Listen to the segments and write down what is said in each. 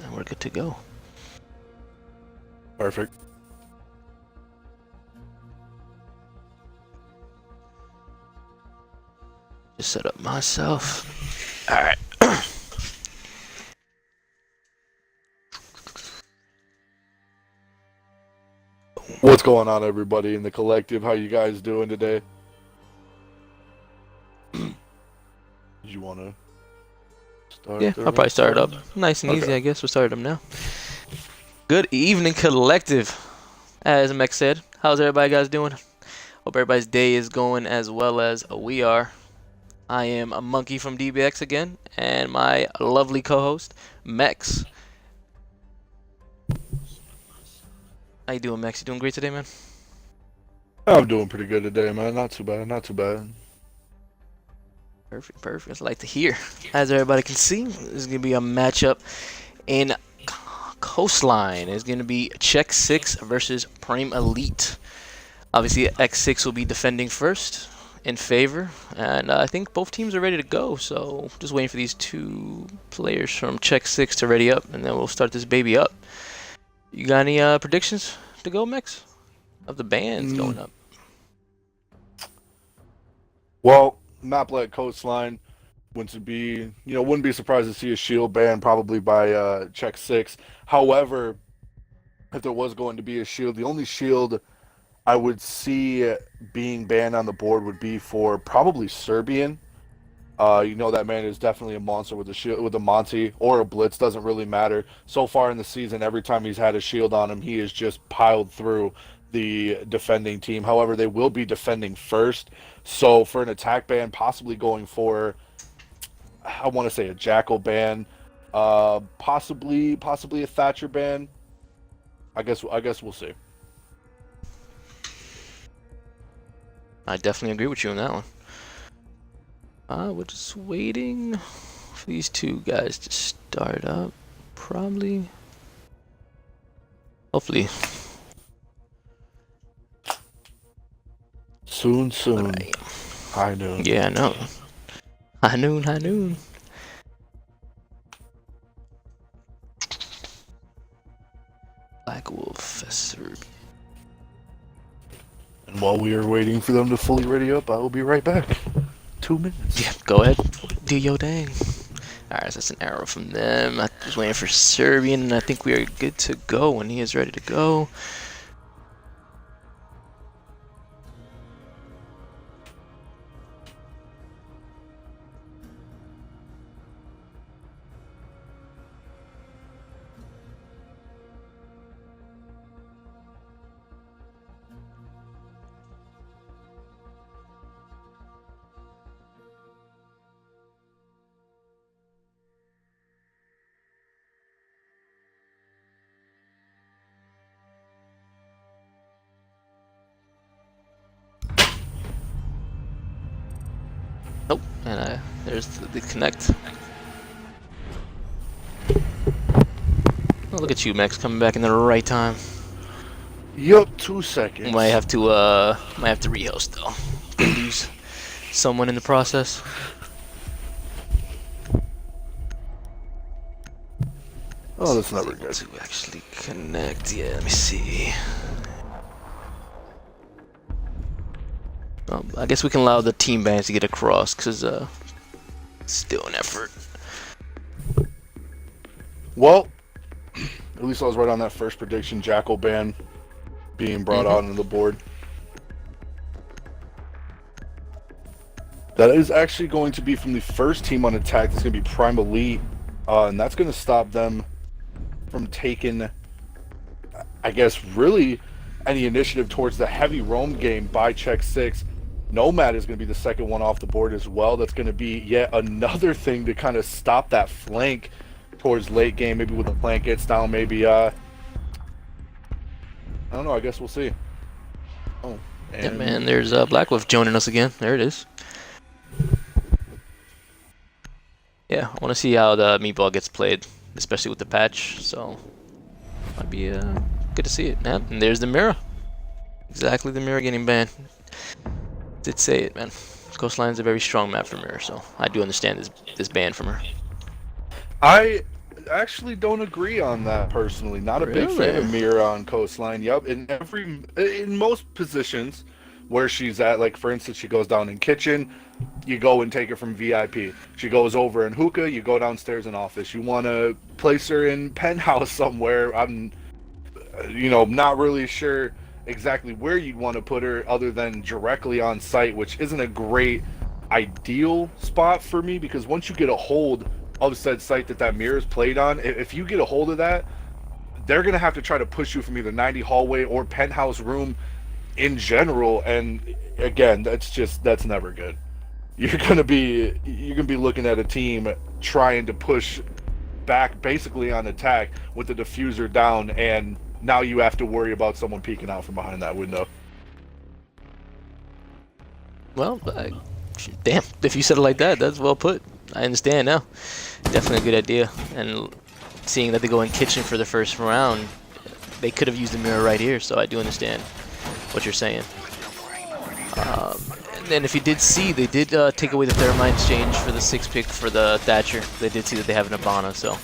and we're good to go. Perfect. Just set up myself. All right. What's going on, everybody in the collective? How you guys doing today? Did you want to start? Yeah, I'll probably start it up. Nice and easy, I guess. We'll start them now. Good evening, collective. As Mech said, how's everybody guys doing? Hope everybody's day is going as well as we are. I am a monkey from DBX again, and my lovely co-host, Mex. How you doing, Mex? You doing great today, man? I'm doing pretty good today, man. Not too bad. Not too bad. Perfect, perfect. That's what I like to hear. As everybody can see, this is going to be a matchup in Coastline. It's going to be Czech 6 versus Prime Elite. Obviously, X6 will be defending first in favor, and I think both teams are ready to go, so just waiting for these two players from Czech 6 to ready up, and then we'll start this baby up. You got any predictions to go, Mex? Of the bands going up? Well, map like Coastline wouldn't be surprised to see a shield ban probably by Czech 6. However, if there was going to be a shield, the only shield I would see being banned on the board would be for probably Serbian. That man is definitely a monster with a shield, with a Monty or a Blitz, doesn't really matter. So far in the season, every time he's had a shield on him, he has just piled through the defending team. However, they will be defending first. So for an attack ban, possibly going for, I want to say a Jackal ban, possibly a Thatcher ban. I guess we'll see. I definitely agree with you on that one. We're just waiting for these two guys to start up. Probably. Hopefully. Soon. High noon. Yeah, I know. High noon. Black Wolf, Serbian. And while we are waiting for them to fully ready up, I will be right back. 2 minutes. Yeah, go ahead. Do your dang. Alright, so that's an arrow from them. I'm just waiting for Serbian, and I think we are good to go when he is ready to go. Nope, and there's the connect. Oh, look at you, Max, coming back in the right time. Yup, 2 seconds. Might have to rehost though. Could lose someone in the process. Oh, that's never good. To actually connect, yeah. Let me see. I guess we can allow the team bans to get across, because it's still an effort. Well, at least I was right on that first prediction. Jackal ban being brought out on the board. That is actually going to be from the first team on attack. That's going to be Prime Elite, and that's going to stop them from taking, I guess, really any initiative towards the heavy roam game by Czech 6. Nomad is going to be the second one off the board as well. That's going to be yet another thing to kind of stop that flank towards late game. Maybe when the flank gets down, maybe, I don't know. I guess we'll see. Oh, and yeah, man, there's Black Wolf joining us again. There it is. Yeah, I want to see how the meatball gets played, especially with the patch. So, might be good to see it, man. And there's the mirror. Exactly the mirror getting banned. Did say it, man. Coastline is a very strong map for mirror, so I do understand this ban from her. I actually don't agree on that personally. Not a big fan Really? of Mira on Coastline. Yep, in most positions where she's at, like for instance, she goes down in kitchen, you go and take her from VIP. She goes over in hookah, you go downstairs in office. You want to place her in penthouse somewhere. I'm, not really sure exactly where you'd want to put her other than directly on site, which isn't a great ideal spot for me because once you get a hold of said site that mirror's played on, if you get a hold of that, they're going to have to try to push you from either 90 hallway or penthouse room in general. And again, that's never good. You're gonna be looking at a team trying to push back basically on attack with the diffuser down, and now you have to worry about someone peeking out from behind that window. Well, damn, if you said it like that, that's well put. I understand now. Definitely a good idea. And seeing that they go in kitchen for the first round, they could have used the mirror right here, so I do understand what you're saying. And then if you did see, they did take away the Thermite exchange for the 6 pick for the Thatcher. They did see that they have an Abana, so.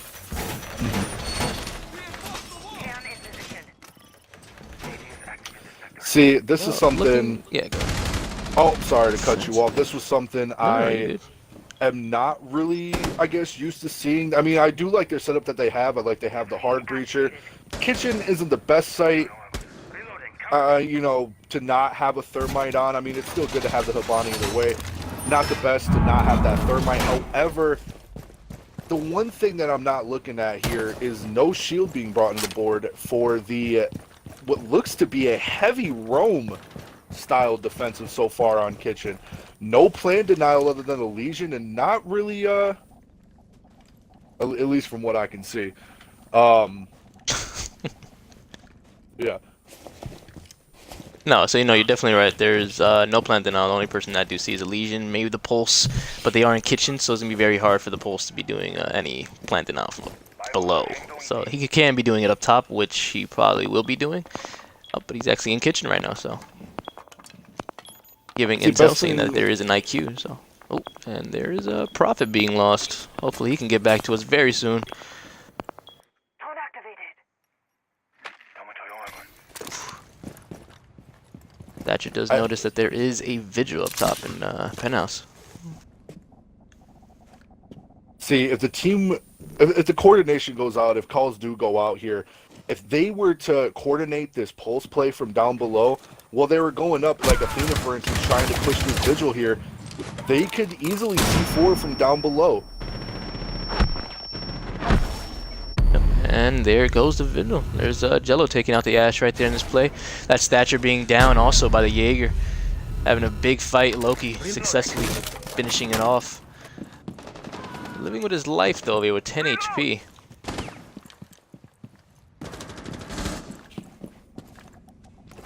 See, this is something. Yeah, go ahead. Oh, sorry to cut you off. This was something No, I am not really, I guess, used to seeing. I mean, I do like their setup that they have. I like they have the hard breacher. Kitchen isn't the best site, to not have a thermite on. I mean, it's still good to have the Habani either way. Not the best to not have that thermite. However, the one thing that I'm not looking at here is no shield being brought into the board for the what looks to be a heavy roam style defensive so far on kitchen. No plan denial other than a legion, and not really at least from what I can see. Yeah. No, so you're definitely right. There's no plan denial. The only person that I do see is a Legion, maybe the Pulse, but they are in kitchen, so it's gonna be very hard for the Pulse to be doing any plan denial from below. So he can be doing it up top, which he probably will be doing, but he's actually in kitchen right now, so giving intel saying that there is an IQ. So, oh, and there is a Prophet being lost. Hopefully he can get back to us very soon. Thatcher does notice that there is a vigil up top in penthouse. See, if the coordination goes out, if calls do go out here, if they were to coordinate this pulse play from down below, while they were going up, like Athena, for instance, trying to push this vigil here, they could easily C4 from down below. And there goes the Vigil. There's Jello taking out the Ash right there in this play. That's Thatcher being down also by the Jaeger. Having a big fight. Loki successfully finishing it off. Living with his life though, with 10 HP.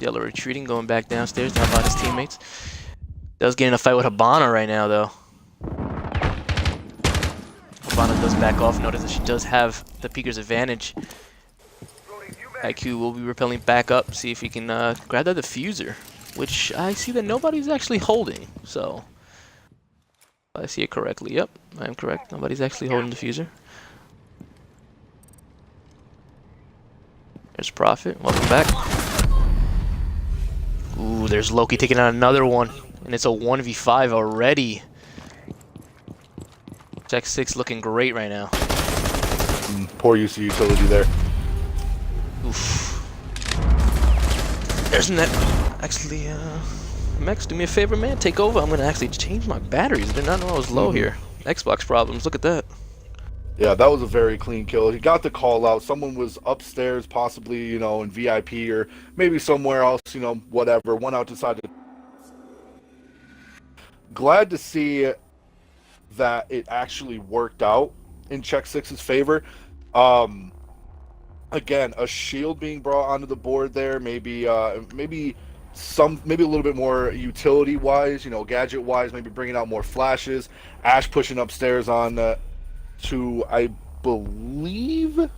Jello retreating, going back downstairs, down by his teammates. Does get in a fight with Habana right now though. Habana does back off. Notice that she does have the Peeker's advantage. IQ will be repelling back up, see if he can grab that diffuser, which I see that nobody's actually holding. So, if I see it correctly. Yep, I am correct. Nobody's actually holding diffuser. There's Prophet. Welcome back. Ooh, there's Loki taking out another one, and it's a 1v5 already. Check 6 looking great right now. Poor use of utility there. Oof. There's net. Actually, Mex, do me a favor, man. Take over. I'm gonna actually change my batteries. I did not know I was low here. Xbox problems. Look at that. Yeah, that was a very clean kill. He got the call out. Someone was upstairs, possibly, in VIP or maybe somewhere else, whatever. Went out decided. Glad to see that it actually worked out in Check 6's favor. Again, a shield being brought onto the board there, maybe maybe a little bit more utility wise, gadget wise, maybe bringing out more flashes. Ash pushing upstairs on to, I believe, if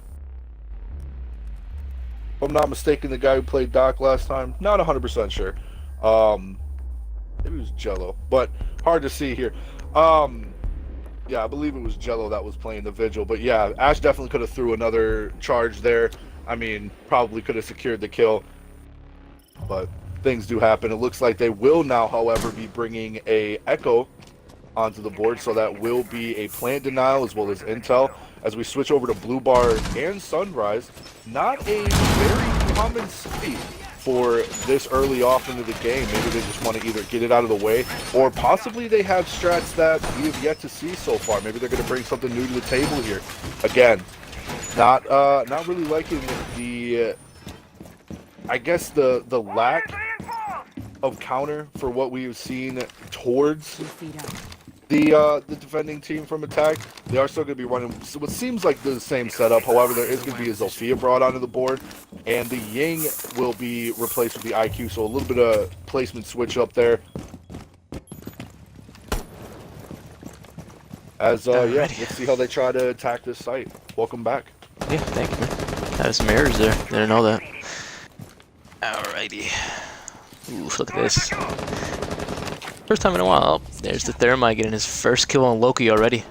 I'm not mistaken, the guy who played Doc last time. Not 100% sure. Maybe it was Jello, but hard to see here. Yeah, I believe it was Jello that was playing the Vigil. But yeah, Ash definitely could have threw another charge there. I mean, probably could have secured the kill. But things do happen. It looks like they will now, however, be bringing a Echo onto the board. So that will be a plant denial as well as intel. As we switch over to Blue Bar and Sunrise, not a very common sight for this early off into the game. Maybe they just want to either get it out of the way, or possibly they have strats that we have yet to see so far. Maybe they're going to bring something new to the table here. Again, not really liking the I guess the lack of counter for what we've seen towards the defending team from attack. They are still going to be running what seems like the same setup. However, there is going to be a Zofia brought onto the board, and the Ying will be replaced with the IQ. So a little bit of placement switch up there. As yeah, let's see how they try to attack this site. Welcome back. Yeah, thank you, man. Had some errors there. Didn't know that. Alrighty. Ooh, look at this. First time in a while. Oh, there's the Thermite getting his first kill on Loki already.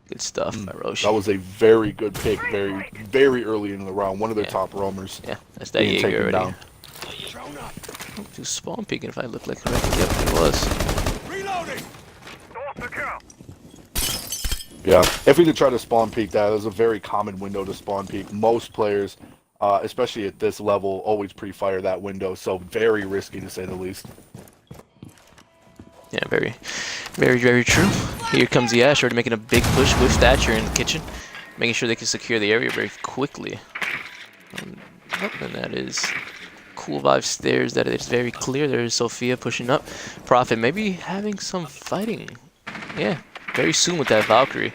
Good stuff by Roshi. That was a very good pick, very early in the round. One of their top roamers. Yeah, that's that Jaeger already. Oh, he was spawn peeking if I look like correct. Yep, he was. Reloading. Yeah, if we could try to spawn peek that, there's a very common window to spawn peek. Most players, especially at this level, always pre-fire that window, so very risky to say the least. Yeah, very true. Here comes the Ash, already making a big push with Thatcher in the kitchen, making sure they can secure the area very quickly. And that is cool vibe stairs. That is very clear. There is Sophia pushing up. Prophet maybe having some fighting. Yeah, very soon with that Valkyrie.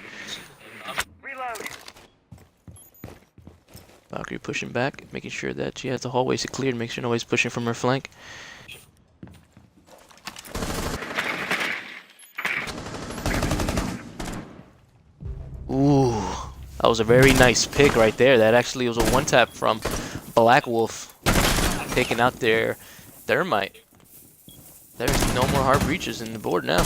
Valkyrie pushing back, making sure that she has the hallways cleared, make sure nobody's pushing from her flank. Ooh, that was a very nice pick right there. That actually was a one-tap from Black Wolf, taking out their Thermite. There's no more hard breaches in the board now.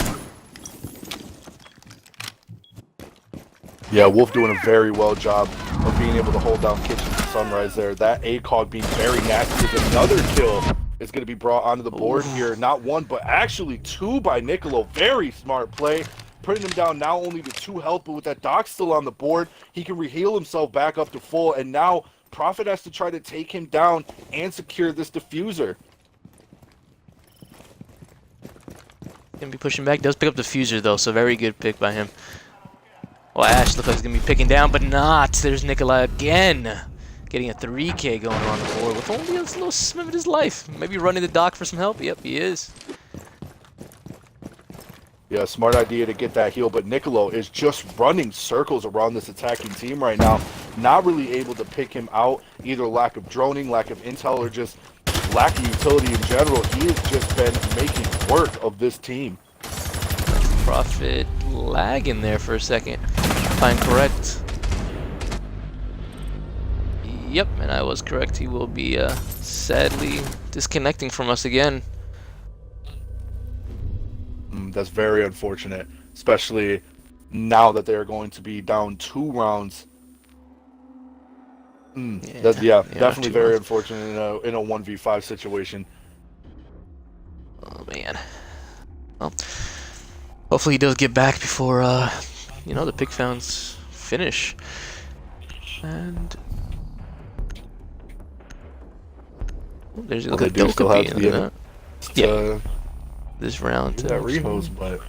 Yeah, Wolf doing a very well job of being able to hold down Kitchen and Sunrise there. That ACOG being very nasty with another kill is going to be brought onto the board here. Not one, but actually two by Niccolo. Very smart play. Putting him down now only to 2 health, but with that Doc still on the board, he can reheal himself back up to full, and now Prophet has to try to take him down and secure this diffuser. Gonna be pushing back. Does pick up the diffuser though, so very good pick by him. Well, Ash looks like he's gonna be picking down, but not. There's Nikolai again, getting a 3K going on the board with only a little smith of his life. Maybe running the Doc for some help. Yep, he is. Yeah, smart idea to get that heal, but Niccolo is just running circles around this attacking team right now. Not really able to pick him out, either lack of droning, lack of intel, or just lack of utility in general. He has just been making work of this team. Prophet lagging there for a second, if I'm correct. Yep, and I was correct. He will be sadly disconnecting from us again. That's very unfortunate, especially now that they're going to be down 2 rounds. Yeah, definitely very unfortunate in a 1v5 situation. Oh man. Well, hopefully he does get back before you know, the pick founds finish. And there's they do still have to be this round. That rehose, but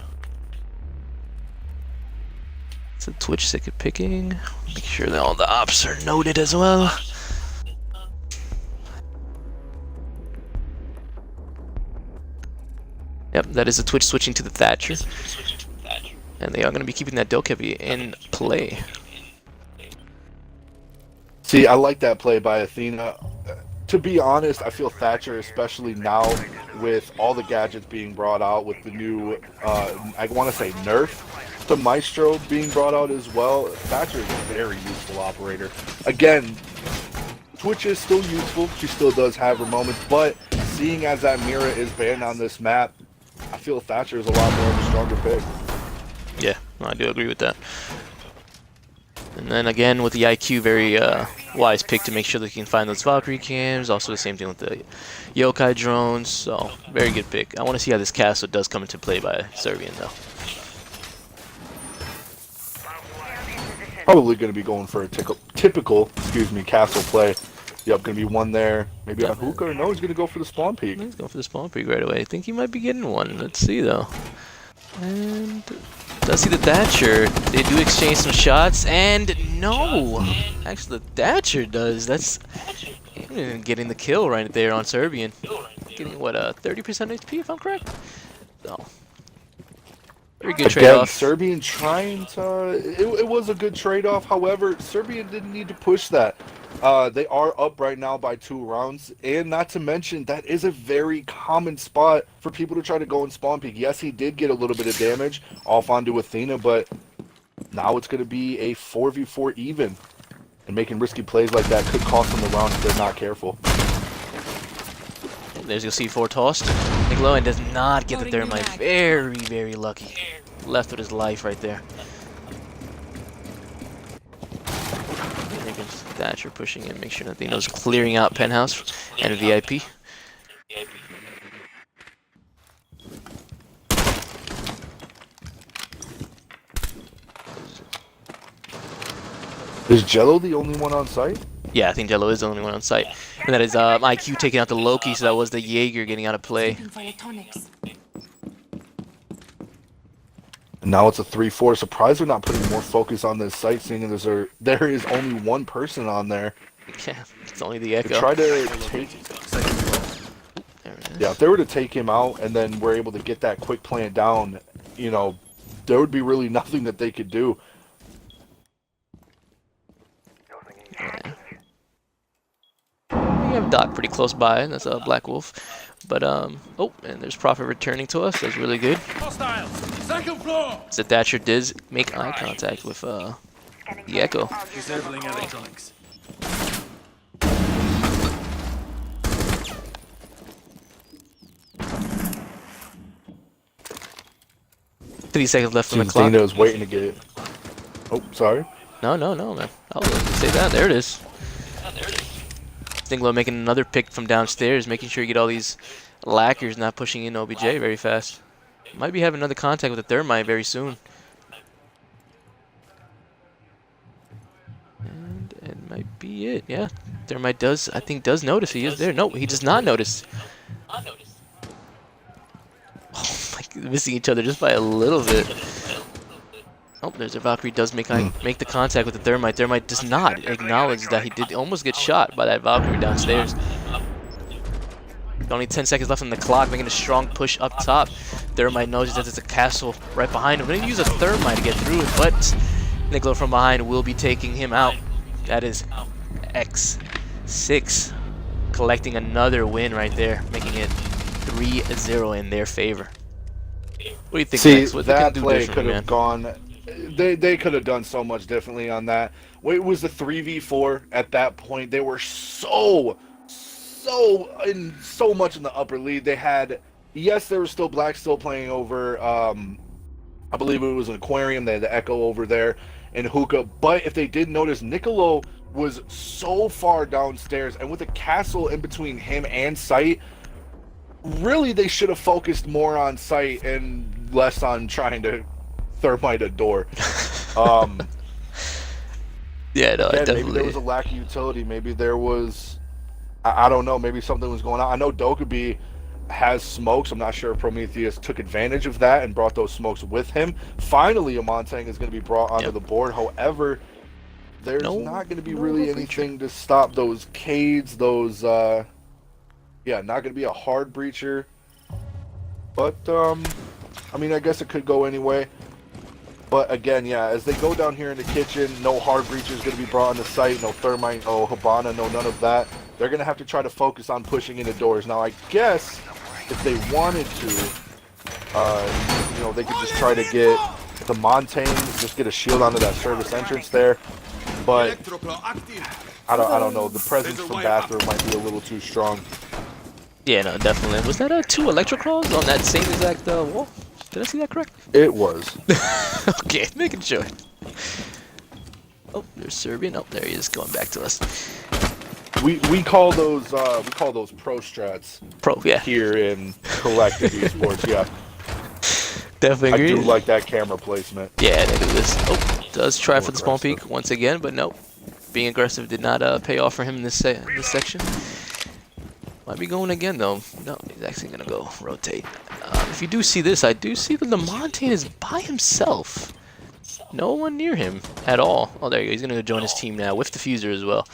it's a Twitch sick at picking. Make sure that all the ops are noted as well. Yep, that is a Twitch switching to the Thatcher. And they are going to be keeping that Dokkaebi in play. See, I like that play by Athena. To be honest, I feel Thatcher, especially now with all the gadgets being brought out, with the new, I want to say nerf to Maestro being brought out as well, Thatcher is a very useful operator. Again, Twitch is still useful. She still does have her moments, but seeing as that Mira is banned on this map, I feel Thatcher is a lot more of a stronger pick. Yeah, No, I do agree with that. And then again with the IQ, very wise pick to make sure that you can find those Valkyrie cams. Also the same thing with the Yokai drones. So very good pick. I want to see how this castle does come into play by Serbian though. Probably going to be going for a typical, castle play. Yep, going to be one there. Maybe on hookah. Or no, he's going to go for the spawn peak. He's going for the spawn peak right away. I think he might be getting one. Let's see though. And does see the Thatcher. They do exchange some shots, and no! Actually, the Thatcher does. That's getting the kill right there on Serbian. Getting, what, 30% HP if I'm correct? So, very good trade-off. Serbian trying to... It was a good trade-off. However, Serbian didn't need to push that. They are up right now by 2 rounds, and not to mention, that is a very common spot for people to try to go and spawn peek. Yes, he did get a little bit of damage off onto Athena, but now it's going to be a 4v4 even, and making risky plays like that could cost them the round if they're not careful. There's your C4 tossed. Nickelodeon does not get the thermite. Very, very lucky. Left with his life right there. Thatcher pushing in, make sure that Athena's clearing out Penthouse and VIP. Is Jello the only one on site? Yeah, I think Jello is the only one on site. And that is IQ taking out the Loki, so that was the Jaeger getting out of play. And now it's a 3-4. Surprised they're not putting more focus on this site, seeing as there is only one person on there. Yeah, it's only the Echo. To try to take... Yeah, if they were to take him out and then we're able to get that quick plant down, you know, there would be really nothing that they could do. Yeah. We have Doc pretty close by, and that's a Black Wolf. But, oh, and there's Prophet returning to us. That's really good. Second floor. So Thatcher did make eye contact with the Echo. Disabling electronics. 3 seconds left on the clock. Dino's waiting to get it. Oh, sorry. No, man. I'll say that. There it is. Stinglo making another pick from downstairs, making sure you get all these lackers not pushing in OBJ very fast. Might be having another contact with the thermite very soon. And it might be it, yeah. Thermite does, I think, does notice he is there. No, he does not notice. Oh my God, missing each other just by a little bit. Oh, there's a Valkyrie does make the contact with the thermite. Thermite does not acknowledge that he did almost get shot by that Valkyrie downstairs. Only 10 seconds left on the clock, making a strong push up top. Thermite knows that there's a castle right behind him. We're going to use a thermite to get through it, but Nicola from behind will be taking him out. That is X6 collecting another win right there, making it 3-0 in their favor. What do you think? See, Max? What that they play could have gone. They could have done so much differently on that. It was the 3v4 at that point. They were so much in the upper lead. They had, yes, there was still Black still playing over. I believe it was an Aquarium. They had the Echo over there and Hookah. But if they did notice, Nicolo was so far downstairs, and with a castle in between him and Sight, really they should have focused more on Sight and less on trying to thermite a door. Yeah, no, again, definitely. Maybe there was a lack of utility. Maybe there was, I don't know, maybe something was going on. I know Dokkaebi has smokes. I'm not sure if Prometheus took advantage of that and brought those smokes with him. Finally, a Montang is going to be brought onto the board. However, there's not going to be really anything to stop those Cades, those, yeah, not going to be a hard breacher. But, I mean, I guess it could go anyway. But again, yeah, as they go down here in the kitchen, no hard breacher is going to be brought on the site, no thermite, no Habana, no none of that. They're going to have to try to focus on pushing into doors. Now, I guess if they wanted to, you know, they could just try to get the Montaigne, just get a shield onto that service entrance there. But I don't know. The presence from Bathroom might be a little too strong. Yeah, no, definitely. Was that 2 Electroclaws on that same exact wall? Did I see that correct? It was. Okay, making sure. Oh, there's Serbian. Oh, there he is, going back to us. We call those pro strats Pro, yeah. here in collective esports. Yeah, Definitely I agree. do like that camera placement. Yeah, they do this. Oh, does try for the spawn aggressive. peek once again, but nope. Being aggressive did not pay off for him in this section. Might be going again though. No, he's actually gonna go rotate. If you do see this, I do see that Lamontagne is by himself. No one near him at all. Oh, there you go. He's gonna go join his team now with the diffuser as well.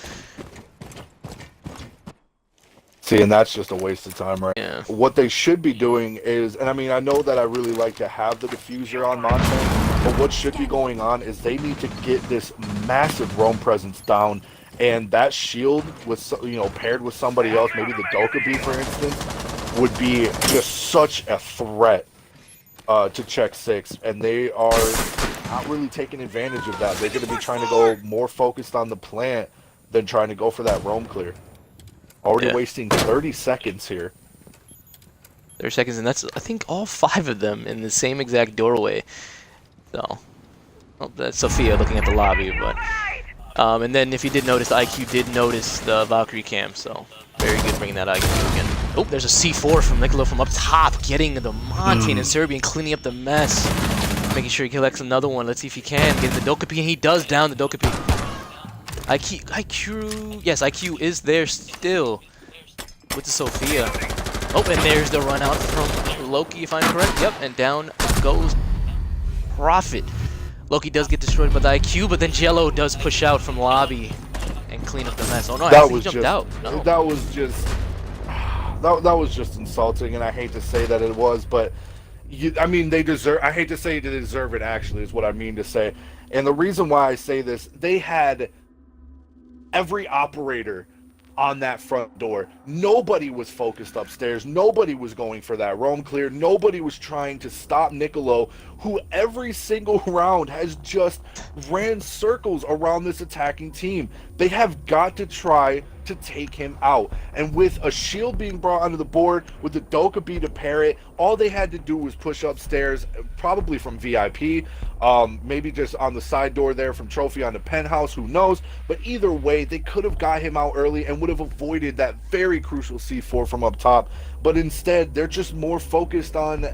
See, and that's just a waste of time, right? Yeah. What they should be doing is, and I mean, I know that I really like to have the diffuser on Montaigne, but what should be going on is they need to get this massive roam presence down, and that shield with, you know, paired with somebody else, maybe the Dokkaebi, for instance, would be just such a threat to check 6, and they are not really taking advantage of that. They're going to be trying to go more focused on the plant than trying to go for that roam clear. Already wasting 30 seconds here. 30 seconds, and that's, I think, all 5 of them in the same exact doorway. So, oh, that's Sophia looking at the lobby, but... and then if you did notice, IQ did notice the Valkyrie cam, so very good bringing that IQ again. Oh, there's a C4 from Nicolo from up top, getting the Montaigne and Serbian, cleaning up the mess. Making sure he collects another one. Let's see if he can. Getting the Dokkaebi, and he does down the Dokkaebi. IQ, yes, IQ is there still with the Sophia. Oh, and there's the run out from Loki, if I'm correct. Yep, and down goes Prophet. Loki does get destroyed by the IQ, but then Jello does push out from lobby and clean up the mess. Oh no, I think he jumped out. No. That was just that was just insulting, and I hate to say that it was, but I mean, they deserve. I hate to say they deserve it. Actually, is what I mean to say. And the reason why I say this, they had every operator on that front door. Nobody was focused upstairs. Nobody was going for that roam clear. Nobody was trying to stop Nicolo, who every single round has just ran circles around this attacking team. They have got to try to take him out. And with a shield being brought onto the board, with the Dokkaebi to pair it, all they had to do was push upstairs, probably from VIP, maybe just on the side door there from Trophy on the penthouse, who knows. But either way, they could have got him out early and would have avoided that very crucial C4 from up top. But instead, they're just more focused on,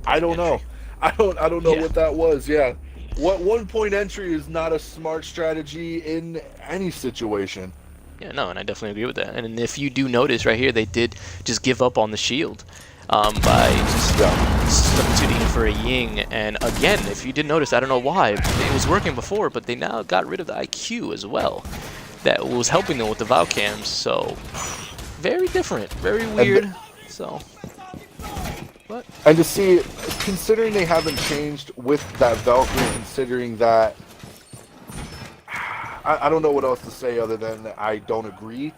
I don't know. I don't know what that was. Yeah. What 1-point entry is not a smart strategy in any situation. Yeah, no, and I definitely agree with that. And if you do notice right here, they did just give up on the shield by just substituting for a Ying. And again, if you did notice, I don't know why, it was working before, but they now got rid of the IQ as well. That was helping them with the Valcams, so very different, very weird. So, but and to see, considering they haven't changed with that Valkyrie, considering that, I don't know what else to say other than I don't agree.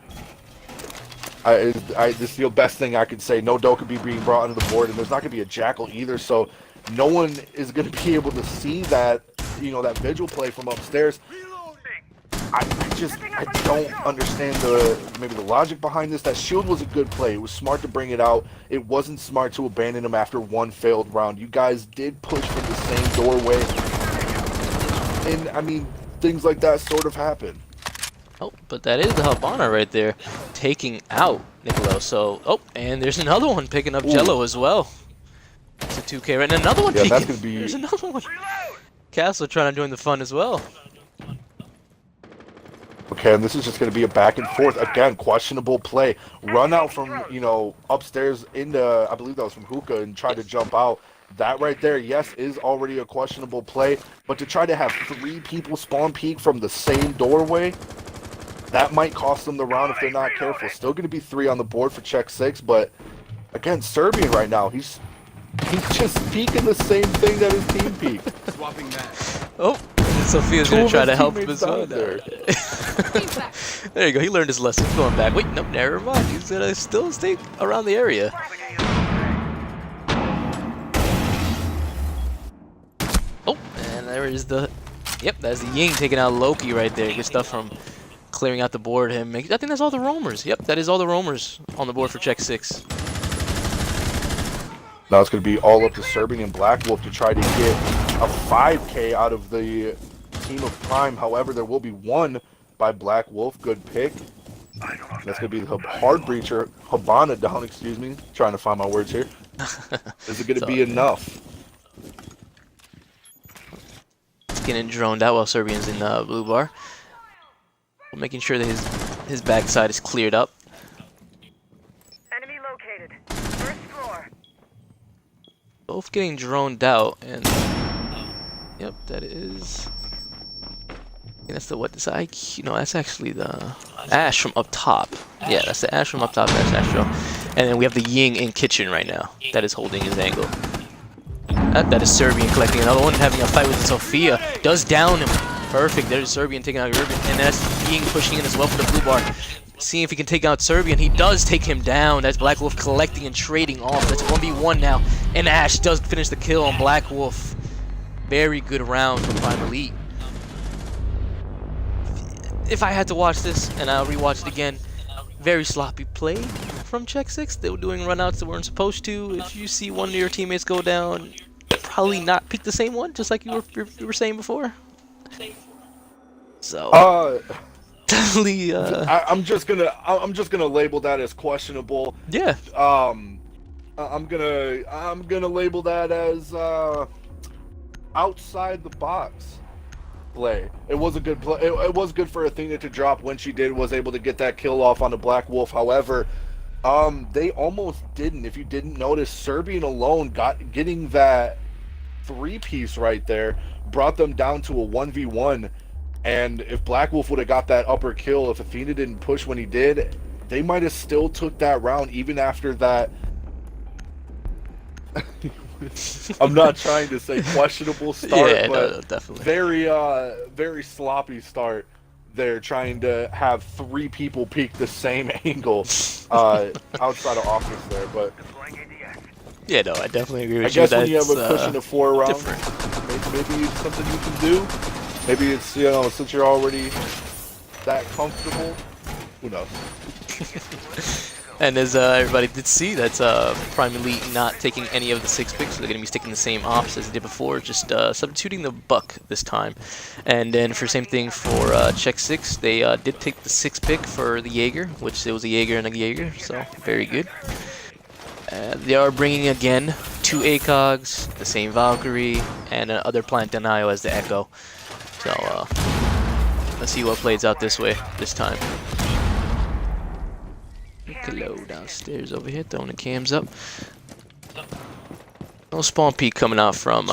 This is the best thing I could say. No Dokkaebi being brought onto the board, and there's not going to be a Jackal either, so no one is going to be able to see that, you know, that vigil play from upstairs. I don't understand maybe the logic behind this. That shield was a good play. It was smart to bring it out. It wasn't smart to abandon him after one failed round. You guys did push from the same doorway, and I mean, things like that sort of happen. oh, but that is the Habana right there, taking out Nicolo. So, oh, and there's another one picking up Jello as well. It's a 2K right, and another one peeking. That's gonna be. There's another one. Castle trying to join the fun as well. Okay, and this is just going to be a back and forth. Again, questionable play. Run out from, you know, upstairs into, I believe that was from Hookah, and try to jump out. That right there, yes, is already a questionable play. But to try to have 3 people spawn peek from the same doorway, that might cost them the round if they're not careful. Still going to be 3 on the board for check 6, but again, Serbian right now, he's just peeking the same thing that his team peeked. Swapping that. Oh, Sophia's going to try to help him teammates as well. died There you go, he learned his lesson. He's going back. Wait, nope, never mind. He's going to still stay around the area. Oh, and there is the... Yep, that's the Ying taking out Loki right there. Good stuff from clearing out the board. I think that's all the roamers. Yep, that is all the roamers on the board for check 6. Now it's going to be all up to Serbian and Black Wolf to try to get a 5K out of the team of Prime. However, there will be one by Black Wolf. Good pick. That's going to be the hard breacher. Habana down, excuse me. Trying to find my words here. Is it going to be enough? It's getting droned out while Serbian's in blue bar. Making sure that his backside is cleared up. Enemy located. First floor. Both getting droned out, and yep, that is. And that's the what? This IQ? No, that's actually the Ash from up top. Yeah, that's the Ash from up top. That's Astro. And then we have the Ying in kitchen right now. That is holding his angle. That is Serbian collecting another one, having a fight with Sophia. Does down him. Perfect. There's Serbian taking out Urban, and that's Ying pushing in as well for the blue bar. Seeing if he can take out Serbian. He does take him down. That's Black Wolf collecting and trading off. That's 1v1 now. And Ash does finish the kill on Black Wolf. Very good round from Prime Elite. If I had to watch this, and I'll rewatch it again, very sloppy play from Check 6. They were doing runouts that weren't supposed to. If you see one of your teammates go down, probably not pick the same one, just like you were saying before. So definitely. I'm just gonna label that as questionable. Yeah. I'm gonna label that as outside the box play. It was a good play. It was good for Athena to drop when she did. Was able to get that kill off on the Black Wolf. However, they almost didn't. If you didn't notice, Serbian alone getting that 3-piece right there brought them down to a 1v1. And if Black Wolf would have got that upper kill, if Athena didn't push when he did, they might have still took that round even after that. I'm not trying to say questionable start, Yeah, but no, definitely. very sloppy start. They're trying to have 3 people peek the same angle outside of office there, but Yeah, no, I definitely agree with I guess you. when you have a cushion of 4 rounds, different. maybe it's something you can do. Maybe it's, since you're already that comfortable, who knows? And as everybody did see, that's Prime Elite not taking any of the 6 picks, so they're going to be sticking the same ops as they did before, just substituting the Buck this time. And then for same thing for Check 6, they did take the 6 pick for the Jaeger, which it was a Jaeger and a Jaeger, so very good. They are bringing again 2 ACOGs, the same Valkyrie, and other Plant Denial as the Echo. So let's see what plays out this way this time. Hello downstairs over here, throwing the cams up. No spawn peek coming out from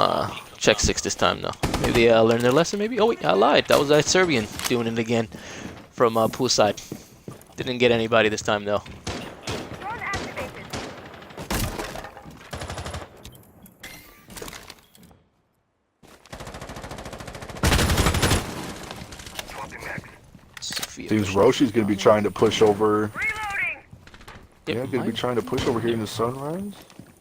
Check 6 this time, though. Maybe they learned their lesson, maybe? Oh, wait, I lied. That was that Serbian doing it again from poolside. Didn't get anybody this time, though. Seems Roshi's going to be trying to push over. Yep, Yeah, going to be trying to push over here in the sunrise.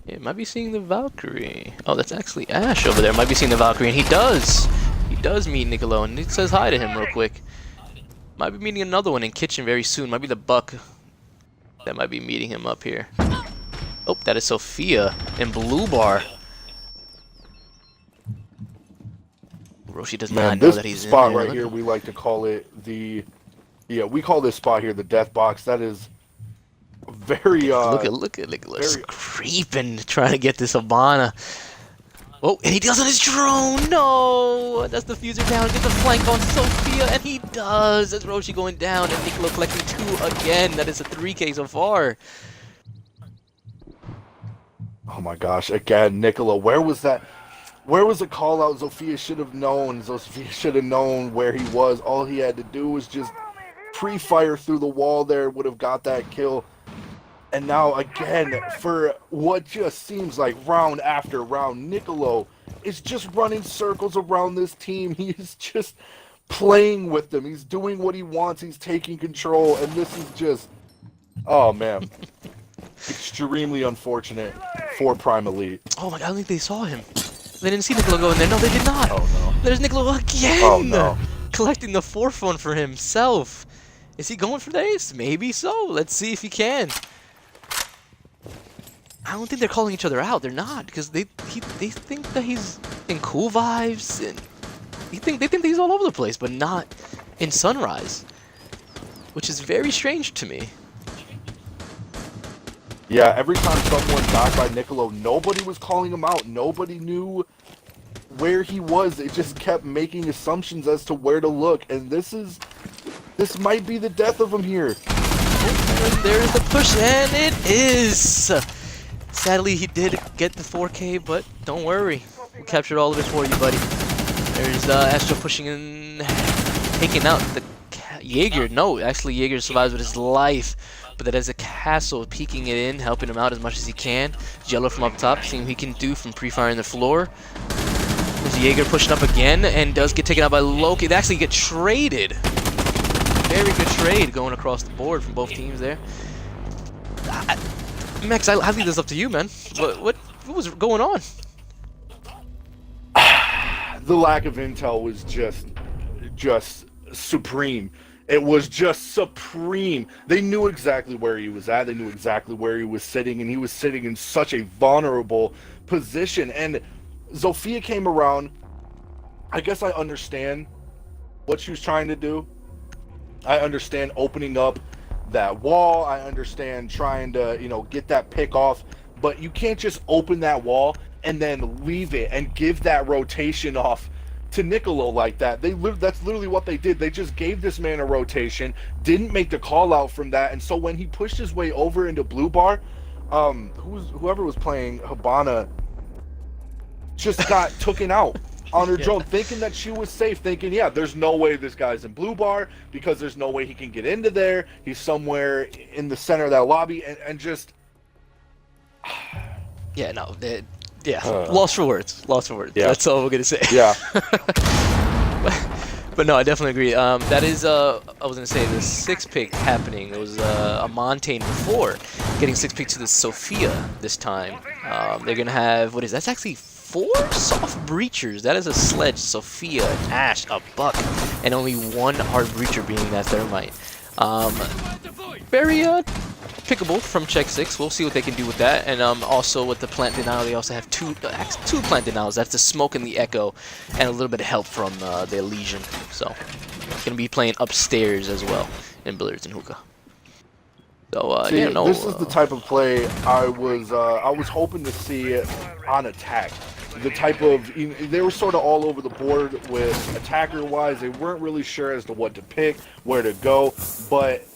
Yeah, might be seeing the Valkyrie. Oh, that's actually Ash over there. Might be seeing the Valkyrie, and he does. He does meet Niccolo, and he says hi to him real quick. Might be meeting another one in kitchen very soon. Might be the Buck that might be meeting him up here. Oh, that is Sophia in blue bar. Roshi does not know that he's in there. This spot right here, we like to call it the... Yeah, we call this spot here the death box. That is very... Look at Nicholas creeping, trying to get this Habana. Oh, and he does on his drone! No! That's the fuser down, gets a flank on Sophia, and he does! That's Roshi going down, and Niccolo collecting 2 again. That is a 3K so far. Oh my gosh, again, Niccolo, where was that? Where was the call out? Sophia should have known. Sophia should have known where he was. All he had to do was just pre-fire through the wall there, would have got that kill. And now again, for what just seems like round after round, Niccolo is just running circles around this team. He is just playing with them. He's doing what he wants. He's taking control. And this is just, oh man, extremely unfortunate for Prime Elite. Oh my god, I don't think they saw him. They didn't see Niccolo go in there. No, they did not. Oh no. There's Niccolo again. Oh no. Collecting the 4th one for himself. Is he going for the ace? Maybe so. Let's see if he can. I don't think they're calling each other out. They're not, because they think that he's in cool vibes, and they think that he's all over the place, but not in Sunrise, which is very strange to me. Yeah, every time someone died by Niccolo, nobody was calling him out. Nobody knew where he was. They just kept making assumptions as to where to look, and this might be the death of him here. And there's the push, and it is. Sadly, he did get the 4K, but don't worry. We captured all of it for you, buddy. There's Astro pushing in, taking out the Jaeger. No, actually, Jaeger survives with his life. But that is a Castle peeking it in, helping him out as much as he can. Jello from up top, seeing what he can do from pre-firing the floor. There's Jaeger pushing up again, and does get taken out by Loki. They actually get traded. Very good trade going across the board from both teams there. Max, I leave this up to you, man. What was going on? The lack of intel was just supreme. It was just supreme. They knew exactly where he was at. They knew exactly where he was sitting, and he was sitting in such a vulnerable position. And Zofia came around. I guess I understand what she was trying to do. I understand opening up that wall. I understand trying to, get that pick off. But you can't just open that wall and then leave it and give that rotation off to Niccolo like that. That's literally what they did. They just gave this man a rotation, didn't make the call out from that, and so when he pushed his way over into blue bar, whoever was playing Habana just got taken out on her drone, thinking that she was safe, thinking, yeah, there's no way this guy's in blue bar because there's no way he can get into there. He's somewhere in the center of that lobby, and just yeah, no, lost for words. Yeah. That's all we're gonna say. Yeah. But no, I definitely agree. That is, I was gonna say the 6-pick happening. It was a Montaigne before getting 6-pick to the Sophia this time. They're gonna have that's actually 4 soft breachers. That is a sledge, Sophia, an Ash, a Buck, and only 1 hard breacher being that Thermite. Very pickable from Check 6. We'll see what they can do with that. And also with the plant denial, they also have two plant denials. That's the smoke and the echo, and a little bit of help from the Elysian. So gonna be playing upstairs as well in billiards and hookah. So this is the type of play I was hoping to see on attack. The type of they were sort of all over the board with attacker wise. They weren't really sure as to what to pick, where to go, but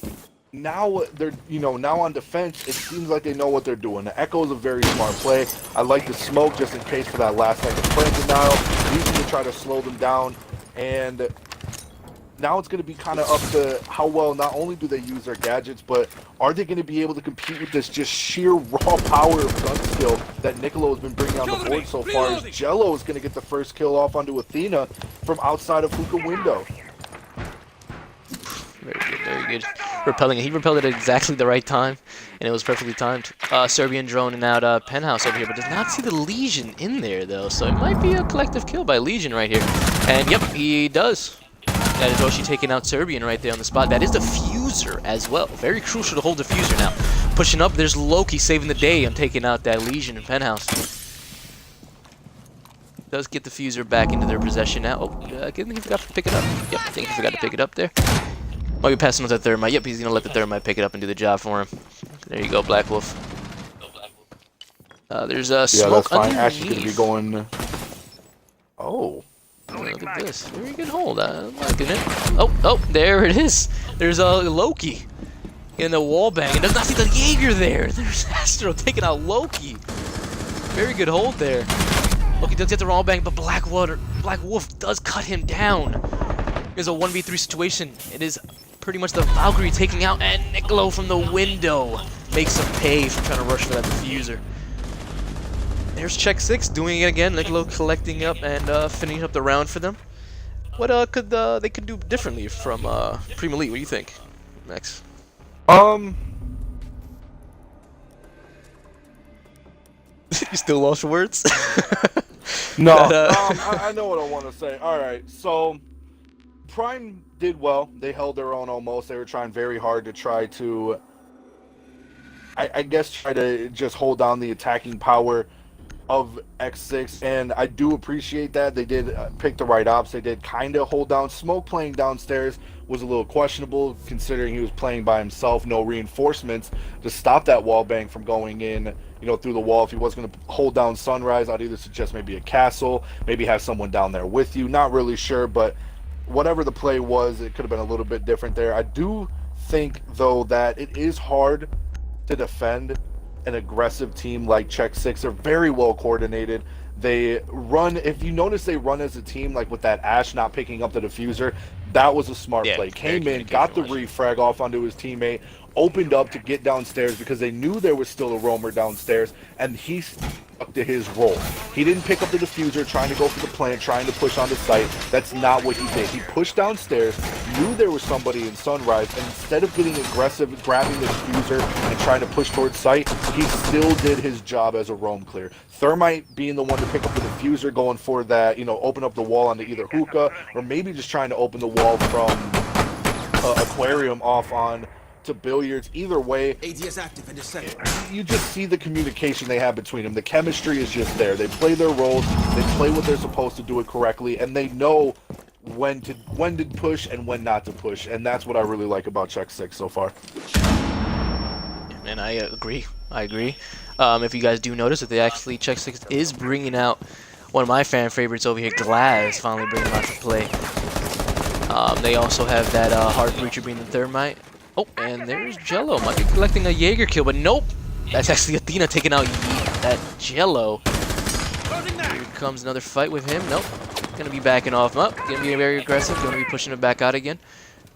now they're now on defense. It seems like they know what they're doing. The Echo is a very smart play. I like the smoke just in case for that last second plant denial, using to try to slow them down. And now it's going to be kind of up to how well not only do they use their gadgets, but are they going to be able to compete with this just sheer raw power of gun skill that Niccolo has been bringing on the board so far, as Jello is going to get the first kill off onto Athena from outside of hookah window. Very good. Repelling it. He repelled it at exactly the right time, and it was perfectly timed. Serbian droning out Penthouse over here, but does not see the Legion in there, though, so it might be a collective kill by Legion right here. And, yep, he does. That is Oshi taking out Serbian right there on the spot. That is the Fuser as well. Very crucial to hold the Fuser now. Pushing up, there's Loki saving the day on taking out that Legion in Penthouse. Does get the Fuser back into their possession now. Oh, I think he forgot to pick it up. Yep, I think he forgot to pick it up there. Might be passing on to the Thermite. Yep, he's going to let the Thermite pick it up and do the job for him. There you go, Black Wolf. There's a smoke that's fine. underneath. Ash is going to be going... Oh. Look at this. Very good hold. I'm liking it. Oh, there it is. There's Loki in the wall bang. And does not see the Jaeger there. There's Astro taking out Loki. Very good hold there. Loki does get the wall bang, but Black Wolf does cut him down. There's a 1v3 situation. It is pretty much the Valkyrie taking out, and Niccolo from the window makes him pay for trying to rush for that diffuser. There's Check 6 doing it again. Niccolo collecting up and finishing up the round for them. What could they could do differently from Prima Elite? What do you think, Max? You still lost for words? No, I know what I want to say. All right, so Prime did well. They held their own almost. They were trying very hard to try to, I guess try to just hold down the attacking power of X6, and I do appreciate that they did pick the right ops. They did kind of hold down. Smoke playing downstairs was a little questionable considering he was playing by himself, no reinforcements to stop that wall bang from going in, through the wall. If he was going to hold down Sunrise, I'd either suggest maybe a castle, maybe have someone down there with you. Not really sure, but whatever the play was, it could have been a little bit different there. I do think though that it is hard to defend an aggressive team like Czech 6. They're very well coordinated. They run, if you notice, they run as a team, like with that Ash not picking up the diffuser. That was a smart play. Came in, got the refrag off onto his teammate, opened up to get downstairs because they knew there was still a roamer downstairs, and he stuck to his role. He didn't pick up the diffuser trying to go for the plant, trying to push onto site. That's not what he did. He pushed downstairs, knew there was somebody in Sunrise, and instead of getting aggressive, grabbing the diffuser and trying to push towards site, he still did his job as a roam clear. Thermite being the one to pick up the diffuser, going for that, open up the wall onto either hookah, or maybe just trying to open the wall from aquarium off on to billiards. Either way, ADS active in the center. you just see the communication they have between them. The chemistry is just there. They play their roles, they play what they're supposed to do it correctly, and they know when to push and when not to push, and that's what I really like about Czech 6 so far. And I agree. If you guys do notice that they actually, Czech 6 is bringing out one of my fan favorites over here, Glass, finally bringing him out to play. They also have that Heart Breacher being the Thermite. Oh, and there's Jello. Might be collecting a Jaeger kill, but nope. That's actually Athena taking out that Jello. Here comes another fight with him. Nope. Gonna be backing off. Up. Gonna be very aggressive. Gonna be pushing it back out again.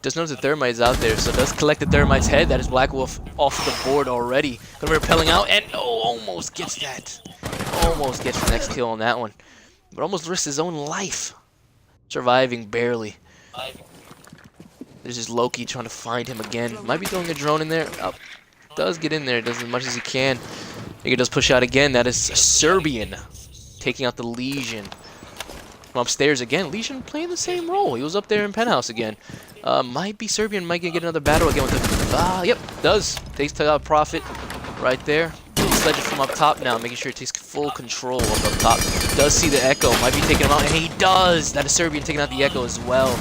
Does notice the Thermite is out there, so does collect the Thermite's head. That is Black Wolf off the board already. Gonna be repelling out, and almost gets that. Almost gets the next kill on that one. But almost risks his own life. Surviving barely. There's just Loki trying to find him again. Might be throwing a drone in there. Oh, does get in there. Does as much as he can. He does push out again. That is Serbian taking out the Legion. From upstairs again. Legion playing the same role. He was up there in Penthouse again. Might be Serbian. Might get another battle again with the... yep, does. Takes out Prophet right there. Sledge it from up top now, making sure it takes full control of up top. Does see the Echo. Might be taking him out, and he does. That is Serbian taking out the Echo as well.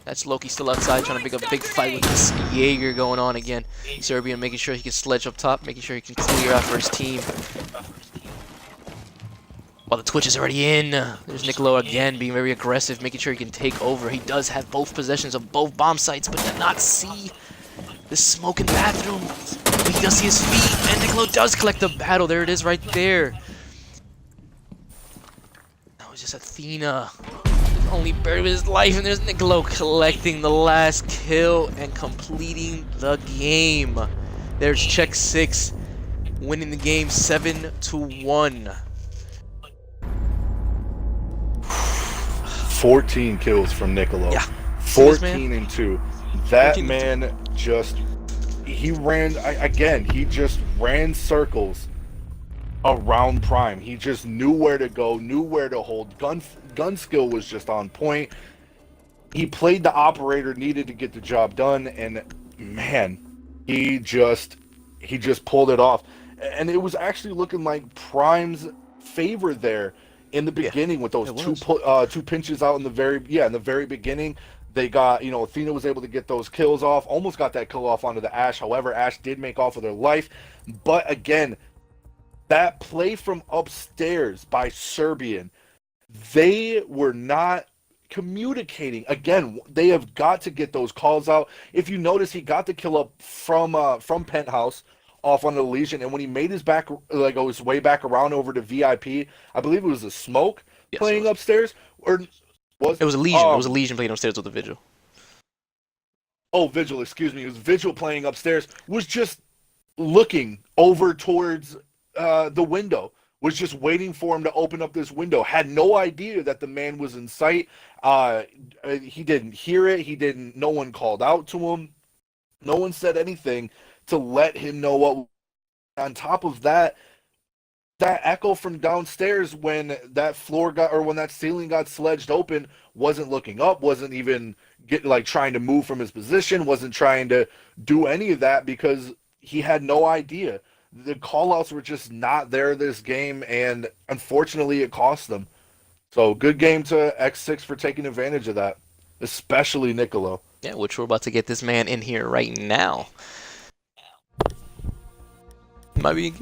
That's Loki still outside trying to pick up a big fight with this Jaeger going on again. Serbian making sure he can sledge up top, making sure he can clear out for his team. While the Twitch is already in, there's Nicolo again being very aggressive, making sure he can take over. He does have both possessions of both bomb sites, but did not see the smoke in the bathroom. He does see his feet, and Nicolo does collect the battle. There it is right there. That was just Athena. Only buried with his life, and there's Nicolo collecting the last kill and completing the game. There's Czech 6 winning the game 7-1. 14 kills from Nicolo. Yeah. 14 and 2. That man just, he ran, again, he just ran circles around Prime. He just knew where to go, knew where to hold. Gun skill was just on point. He played the operator needed to get the job done, and man, he just pulled it off. And it was actually looking like Prime's favor there in the beginning with those two pinches out in the very beginning. They got, Athena was able to get those kills off, almost got that kill off onto the Ashe. However, Ashe did make off with her life. But again, that play from upstairs by Serbian, they were not communicating. Again, they have got to get those calls out. If you notice, he got the kill up from Penthouse off on the Legion, and when he made his way back around over to VIP, I believe it was a Smoke playing upstairs, or was it was a Legion? It was a Legion playing upstairs with the Vigil. Oh, Vigil, excuse me. It was Vigil playing upstairs. Was just looking over towards the window. Was just waiting for him to open up this window. Had no idea that the man was in sight. He didn't hear it. No one called out to him. No one said anything to let him know what. On top of that, that echo from downstairs when that ceiling got sledged open, wasn't looking up, wasn't even trying to move from his position, wasn't trying to do any of that because he had no idea. The callouts were just not there this game, and unfortunately, it cost them. So good game to X6 for taking advantage of that, especially Nicolo. Yeah, which we're about to get this man in here right now. Might be,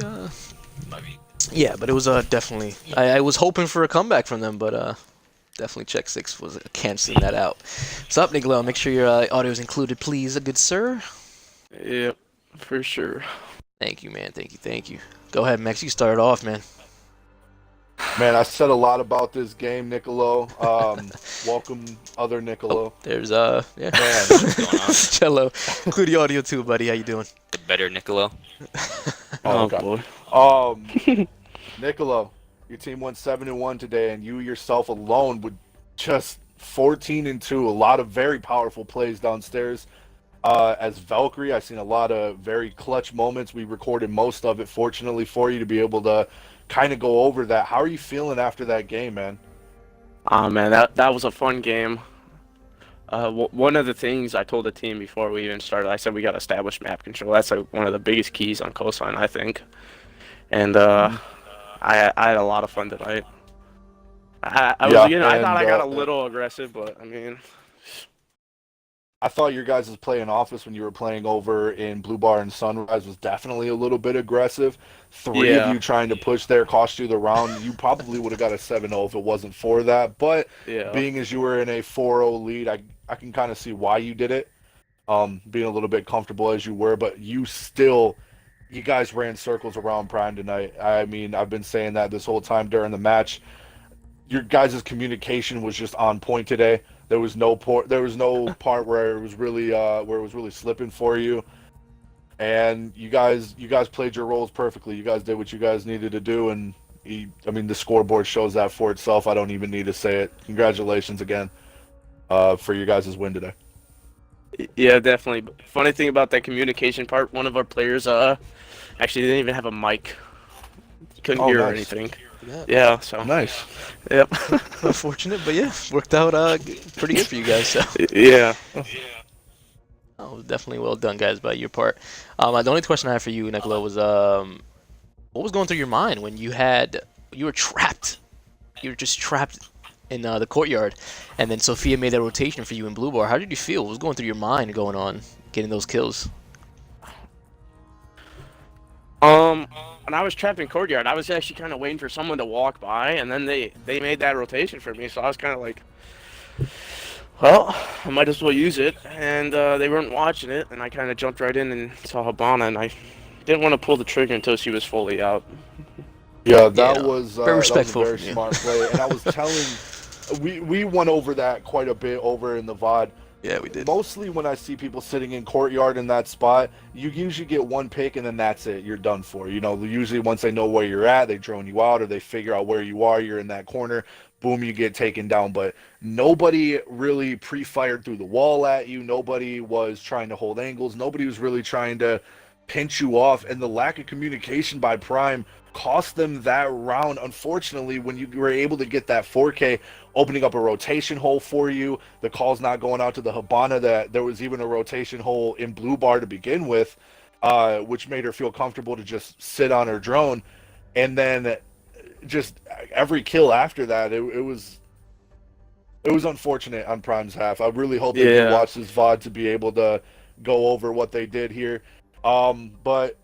yeah, but it was definitely. I was hoping for a comeback from them, but definitely Check 6 was canceling that out. What's up, Nicolo? Make sure your audio is included, please, good sir. Yep, for sure. Thank you, man. Thank you. Go ahead, Max. You start it off, man. Man, I said a lot about this game, Nicolo. Welcome, other Nicolo. Oh, there's yeah. Man, What's going on? Cello. Include the audio too, buddy. How you doing? The better Niccolo. Oh, okay. boy. Nicolo, your team went 7-1 today, and you yourself alone would just 14-2. A lot of very powerful plays downstairs. As Valkyrie, I've seen a lot of very clutch moments. We recorded most of it, fortunately for you, to be able to kind of go over that. How are you feeling after that game, man? Oh, man, that was a fun game. One of the things I told the team before we even started, I said we got to establish map control. That's like one of the biggest keys on Coastline, I think. And I had a lot of fun tonight. I thought I got a little aggressive, but I mean, I thought your guys' play in office when you were playing over in Blue Bar and Sunrise was definitely a little bit aggressive. Three of you trying to push there cost you the round. You probably would have got a 7-0 if it wasn't for that. But being as you were in a 4-0 lead, I can kind of see why you did it. Being a little bit comfortable as you were, but you guys ran circles around Prime tonight. I mean, I've been saying that this whole time during the match. Your guys' communication was just on point today. There was no part where it was really slipping for you, and you guys played your roles perfectly. You guys did what you guys needed to do, and I mean the scoreboard shows that for itself. I don't even need to say it. Congratulations again for your guys' win today. yeah, definitely. Funny thing about that communication part, one of our players actually didn't even have a mic. Couldn't hear nice. anything. Yeah, so Nice. Yep. Unfortunate, but yeah, worked out pretty good for you guys. So. Yeah. Oh, definitely well done, guys, by your part. The only question I have for you, Nicolo, was what was going through your mind when you were trapped? You were just trapped in the courtyard, and then Sophia made that rotation for you in Blue Bar. How did you feel? What was going through your mind going on, getting those kills? When I was trapped in courtyard, I was actually kind of waiting for someone to walk by, and then they made that rotation for me. So I was kind of like, well, I might as well use it. And they weren't watching it, and I kind of jumped right in and saw Habana, and I didn't want to pull the trigger until she was fully out. Yeah, that was very respectful. That was a very smart play. And I was telling, we went over that quite a bit over in the VOD. Yeah, we did. Mostly when I see people sitting in courtyard in that spot, you usually get one pick and then that's it. You're done for. You know, usually once they know where you're at, they drone you out or they figure out where you are. You're in that corner. Boom, you get taken down. But nobody really pre-fired through the wall at you. Nobody was trying to hold angles. Nobody was really trying to pinch you off. And the lack of communication by Prime cost them that round. Unfortunately, when you were able to get that 4K, opening up a rotation hole for you, the call's not going out to the Habana, that there was even a rotation hole in Blue Bar to begin with, which made her feel comfortable to just sit on her drone. And then just every kill after that, it was unfortunate on Prime's half. I really hope they can watch this VOD to be able to go over what they did here. But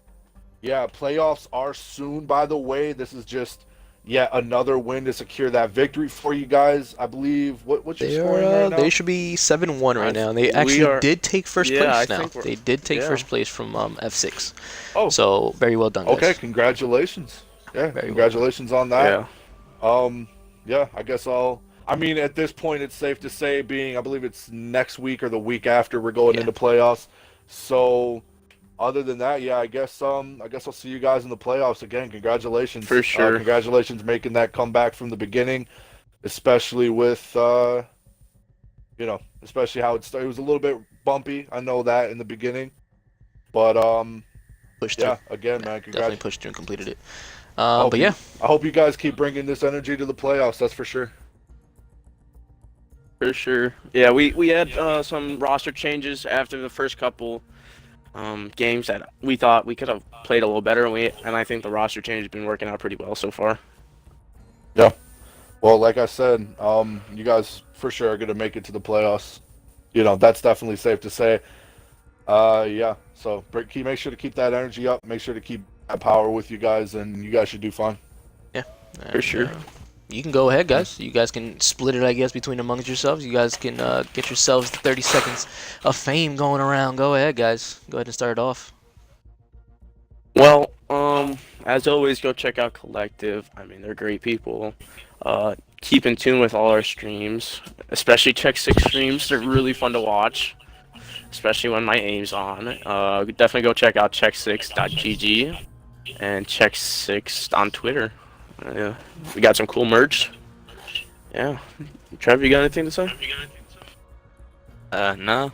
yeah, playoffs are soon, by the way. This is just yet another win to secure that victory for you guys. I believe, what's your scoring right now? They should be 7-1 right now. And they actually did take first place now. They did take first place from F6. Oh. So, very well done, guys. Okay, congratulations. Yeah, congratulations on that. Yeah, I guess I mean, at this point, it's safe to say, I believe it's next week or the week after we're going into playoffs. So, other than that, yeah, I guess I'll see you guys in the playoffs again. Congratulations. For sure. Congratulations making that comeback from the beginning, especially with, especially how it started. It was a little bit bumpy. I know that in the beginning. But, pushed through. Again, man, congrats. Definitely pushed through and completed it. I hope you guys keep bringing this energy to the playoffs, that's for sure. For sure. Yeah, we had some roster changes after the first couple games that we thought we could have played a little better, and I think the roster change has been working out pretty well so far. Yeah. Well, like I said, you guys for sure are going to make it to the playoffs. That's definitely safe to say. Yeah. So make sure to keep that energy up. Make sure to keep that power with you guys, and you guys should do fine. Yeah, For sure. You can go ahead, guys. You guys can split it, I guess, between amongst yourselves. You guys can get yourselves 30 seconds of fame going around. Go ahead, guys. Go ahead and start it off. Well, as always, go check out Collective. I mean, they're great people. Keep in tune with all our streams, especially Check 6 streams. They're really fun to watch, especially when my aim's on. Definitely go check out check6.gg and check6 on Twitter. Yeah, we got some cool merch. Yeah. Trev, you got anything to say? No,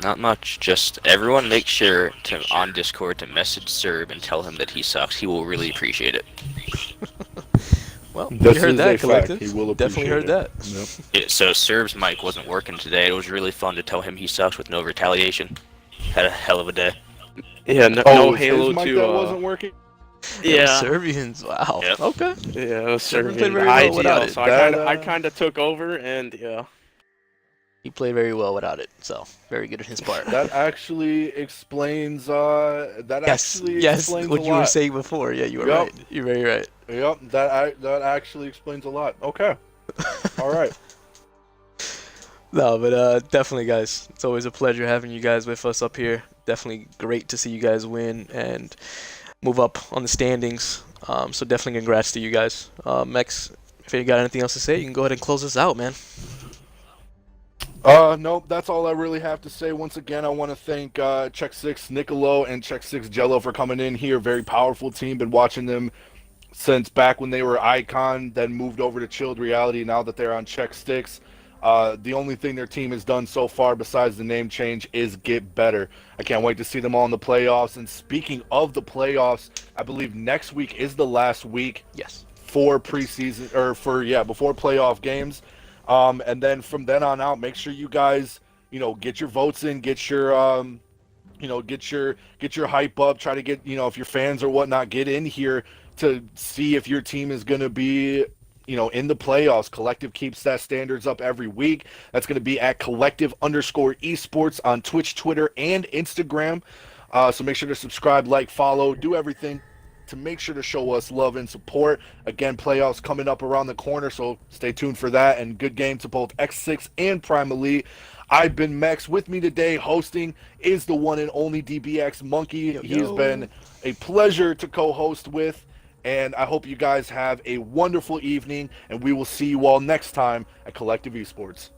not much. Just everyone make sure to on Discord to message Serb and tell him that he sucks. He will really appreciate it. Well, This you heard is that, a Collective. fact. He will Definitely heard appreciate that. Yep. Yeah, so Serb's mic wasn't working today. It was really fun to tell him he sucks with no retaliation. Had a hell of a day. Yeah, no, Oh, no it's Halo his mic 2. that wasn't working. Yeah. Serbians. Wow. Yep. Okay. Yeah, it was Server played serving very well without IGL, it. so That, I kind of took over, and yeah. He played very well without it, so very good at his part. That actually explains. That actually yes, explains what a you were lot. saying before. Yeah, you were Yep. right. You're very right. Yep. That actually explains a lot. Okay. All right. No, but definitely, guys. It's always a pleasure having you guys with us up here. Definitely great to see you guys win and move up on the standings. So definitely congrats to you guys. Mex, if you got anything else to say, you can go ahead and close us out, man. Nope, that's all I really have to say. Once again, I want to thank Check 6 Nicolo and Check 6 Jello for coming in here. Very powerful team. Been watching them since back when they were Icon, then moved over to Chilled Reality. Now that they're on Check 6, the only thing their team has done so far besides the name change is get better. I can't wait to see them all in the playoffs. And speaking of the playoffs, I believe next week is the last week Yes. for preseason before playoff games. And then from then on out, make sure you guys, get your votes in, get your, get your hype up. Try to get, if your fans or whatnot, get in here to see if your team is going to be, in the playoffs. Collective keeps that standards up every week. That's going to be at collective_esports on Twitch, Twitter, and Instagram. So make sure to subscribe, like, follow, do everything to make sure to show us love and support. Again, playoffs coming up around the corner, so stay tuned for that. And good game to both X6 and Prime Elite. I've been Mex. With me today hosting is the one and only DBX Monkey. He's been a pleasure to co-host with, and I hope you guys have a wonderful evening, and we will see you all next time at Collective Esports.